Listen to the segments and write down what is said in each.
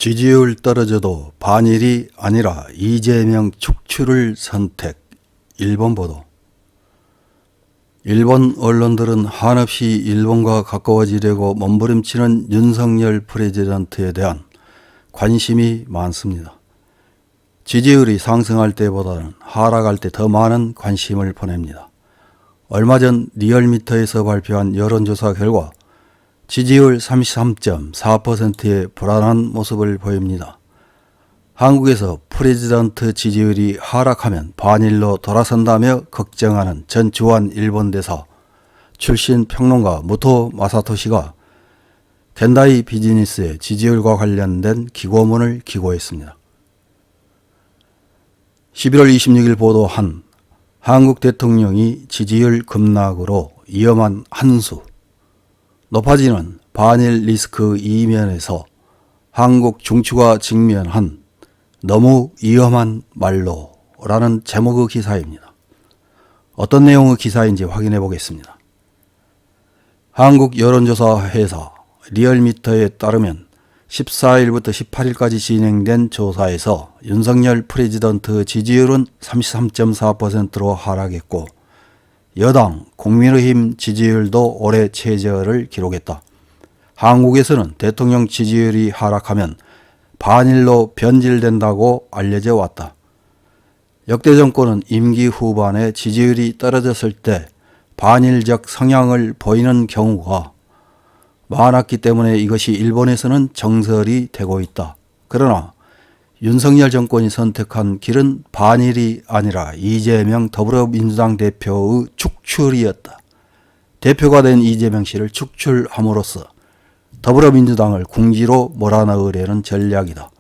지지율 떨어져도 반일이 아니라 이재명 축출을 선택. 일본 보도. 일본 언론들은 한없이 일본과 가까워지려고 몸부림치는 윤석열 프레지던트에 대한 관심이 많습니다. 지지율이 상승할 때보다는 하락할 때 더 많은 관심을 보냅니다. 얼마 전 리얼미터에서 발표한 여론조사 결과 지지율 33.4%의 불안한 모습을 보입니다. 한국에서 프레지던트 지지율이 하락하면 반일로 돌아선다며 걱정하는 전주환 일본 대사 출신 평론가 무토 마사토시가 겐다이 비즈니스의 지지율과 관련된 기고문을 기고했습니다. 11월 26일 보도한 한국 대통령이 지지율 급락으로 위험한 한수, 높아지는 반일 리스크 이면에서 한국 중추가 직면한 너무 위험한 말로라는 제목의 기사입니다. 어떤 내용의 기사인지 확인해 보겠습니다. 한국 여론조사 회사 리얼미터에 따르면 14일부터 18일까지 진행된 조사에서 윤석열 프레지던트 지지율은 33.4%로 하락했고 여당 국민의힘 지지율도 올해 최저를 기록했다. 한국에서는 대통령 지지율이 하락하면 반일로 변질된다고 알려져 왔다. 역대 정권은 임기 후반에 지지율이 떨어졌을 때 반일적 성향을 보이는 경우가 많았기 때문에 이것이 일본에서는 정설이 되고 있다. 그러나 윤석열 정권이 선택한 길은 반일이 아니라 이재명 더불어민주당 대표의 축출이었다. 대표가 된 이재명 씨를 축출함으로써 더불어민주당을 궁지로 몰아넣으려는 전략이다.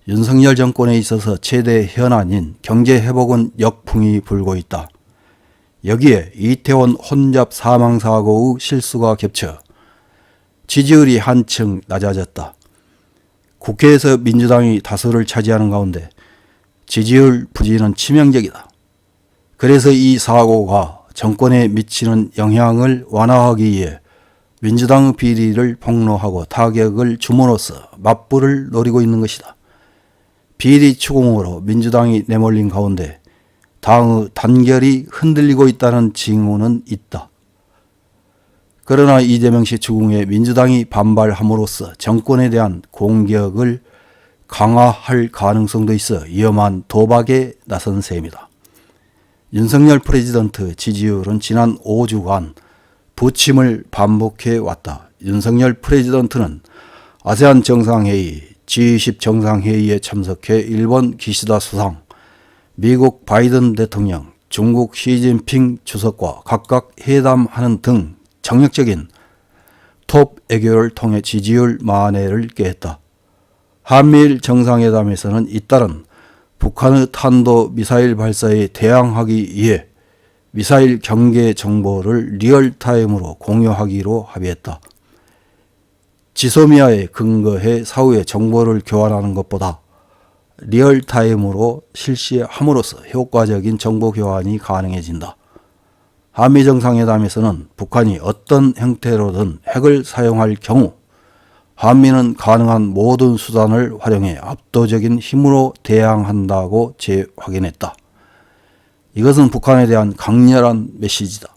윤석열 정권에 있어서 최대 현안인 경제회복은 역풍이 불고 있다. 여기에 이태원 혼잡 사망사고의 실수가 겹쳐 지지율이 한층 낮아졌다. 국회에서 민주당이 다수를 차지하는 가운데 지지율 부진은 치명적이다. 그래서 이 사고가 정권에 미치는 영향을 완화하기 위해 민주당의 비리를 폭로하고 타격을 줌으로써 맞불을 노리고 있는 것이다. 비리 추궁으로 민주당이 내몰린 가운데 당의 단결이 흔들리고 있다는 징후는 있다. 그러나 이재명 씨 추궁에 민주당이 반발함으로써 정권에 대한 공격을 강화할 가능성도 있어 위험한 도박에 나선 셈이다. 윤석열 프레지던트 지지율은 지난 5주간 부침을 반복해 왔다. 윤석열 프레지던트는 아세안 정상회의, G20 정상회의에 참석해 일본 기시다 수상, 미국 바이든 대통령, 중국 시진핑 주석과 각각 회담하는 등 정력적인 톱 외교를 통해 지지율 만회를 꾀했다. 한미일 정상회담에서는 잇따른 북한의 탄도 미사일 발사에 대항하기 위해 미사일 경계 정보를 리얼타임으로 공유하기로 합의했다. 지소미아에 근거해 사후에 정보를 교환하는 것보다 리얼타임으로 실시함으로써 효과적인 정보 교환이 가능해진다. 한미 정상회담에서는 북한이 어떤 형태로든 핵을 사용할 경우 한미는 가능한 모든 수단을 활용해 압도적인 힘으로 대항한다고 재확인했다. 이것은 북한에 대한 강렬한 메시지다.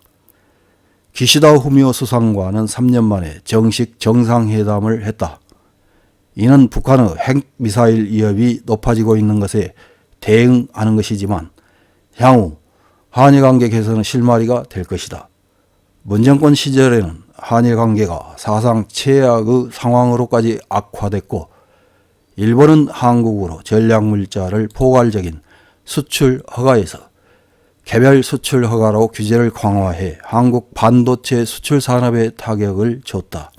기시다 후미오 수상과는 3년 만에 정식 정상회담을 했다. 이는 북한의 핵미사일 위협이 높아지고 있는 것에 대응하는 것이지만 향후 한일관계 개선의 실마리가 될 것이다. 문 정권 시절에는 한일관계가 사상 최악의 상황으로까지 악화됐고 일본은 한국으로 전략물자를 포괄적인 수출 허가에서 개별 수출 허가로 규제를 강화해 한국 반도체 수출 산업에 타격을 줬다.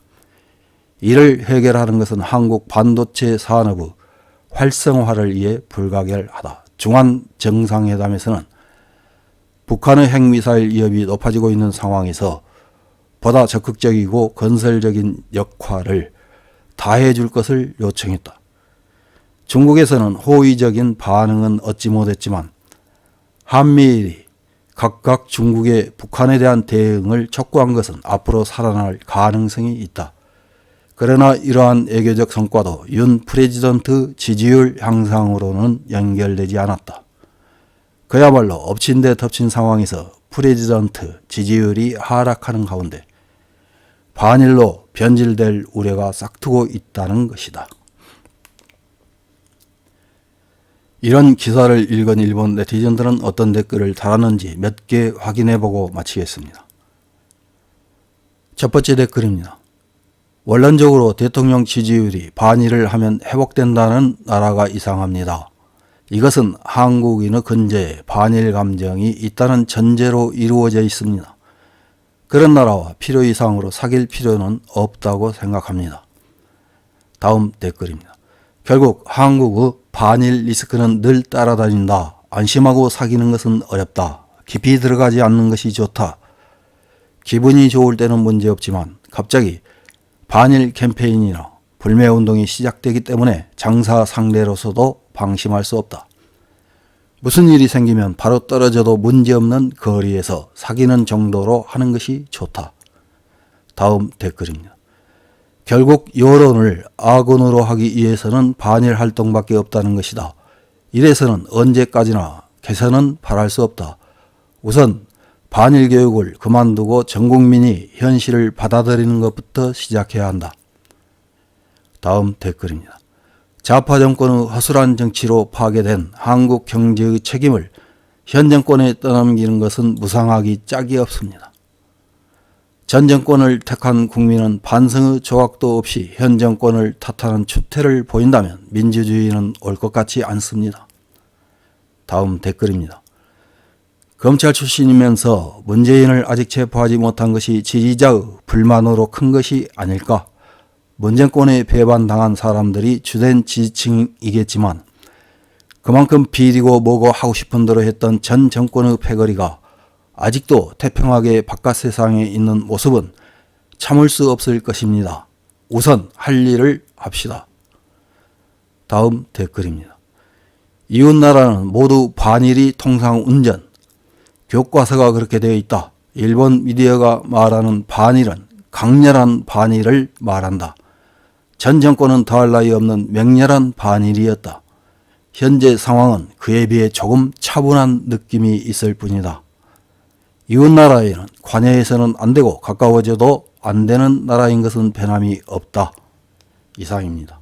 이를 해결하는 것은 한국 반도체 산업의 활성화를 위해 불가결하다. 중한 정상회담에서는 북한의 핵미사일 위협이 높아지고 있는 상황에서 보다 적극적이고 건설적인 역할을 다해 줄 것을 요청했다. 중국에서는 호의적인 반응은 얻지 못했지만 한미일이 각각 중국의 북한에 대한 대응을 촉구한 것은 앞으로 살아날 가능성이 있다. 그러나 이러한 외교적 성과도 윤 프레지던트 지지율 향상으로는 연결되지 않았다. 그야말로 엎친 데 덮친 상황에서 프레지던트 지지율이 하락하는 가운데 반일로 변질될 우려가 싹트고 있다는 것이다. 이런 기사를 읽은 일본 네티즌들은 어떤 댓글을 달았는지 몇 개 확인해보고 마치겠습니다. 첫 번째 댓글입니다. 원론적으로 대통령 지지율이 반일을 하면 회복된다는 나라가 이상합니다. 이것은 한국인의 근저에 반일 감정이 있다는 전제로 이루어져 있습니다. 그런 나라와 필요 이상으로 사귈 필요는 없다고 생각합니다. 다음 댓글입니다. 결국 한국의 반일 리스크는 늘 따라다닌다. 안심하고 사귀는 것은 어렵다. 깊이 들어가지 않는 것이 좋다. 기분이 좋을 때는 문제없지만 갑자기 반일 캠페인이나 불매운동이 시작되기 때문에 장사 상대로서도 방심할 수 없다. 무슨 일이 생기면 바로 떨어져도 문제없는 거리에서 사귀는 정도로 하는 것이 좋다. 다음 댓글입니다. 결국 여론을 악원으로 하기 위해서는 반일 활동밖에 없다는 것이다. 이래서는 언제까지나 개선은 바랄 수 없다. 우선 반일 교육을 그만두고 전 국민이 현실을 받아들이는 것부터 시작해야 한다. 다음 댓글입니다. 좌파 정권의 허술한 정치로 파괴된 한국 경제의 책임을 현 정권에 떠넘기는 것은 무상하기 짝이 없습니다. 전 정권을 택한 국민은 반성의 조각도 없이 현 정권을 탓하는 추태를 보인다면 민주주의는 올 것 같지 않습니다. 다음 댓글입니다. 검찰 출신이면서 문재인을 아직 체포하지 못한 것이 지지자의 불만으로 큰 것이 아닐까? 문정권에 배반당한 사람들이 주된 지지층이겠지만 그만큼 비리고 뭐고 하고 싶은 대로 했던 전 정권의 패거리가 아직도 태평하게 바깥 세상에 있는 모습은 참을 수 없을 것입니다. 우선 할 일을 합시다. 다음 댓글입니다. 이웃나라는 모두 반일이 통상운전. 교과서가 그렇게 되어 있다. 일본 미디어가 말하는 반일은 강렬한 반일을 말한다. 전 정권은 더할 나위 없는 맹렬한 반일이었다. 현재 상황은 그에 비해 조금 차분한 느낌이 있을 뿐이다. 이웃나라에는 관여해서는 안 되고 가까워져도 안 되는 나라인 것은 변함이 없다. 이상입니다.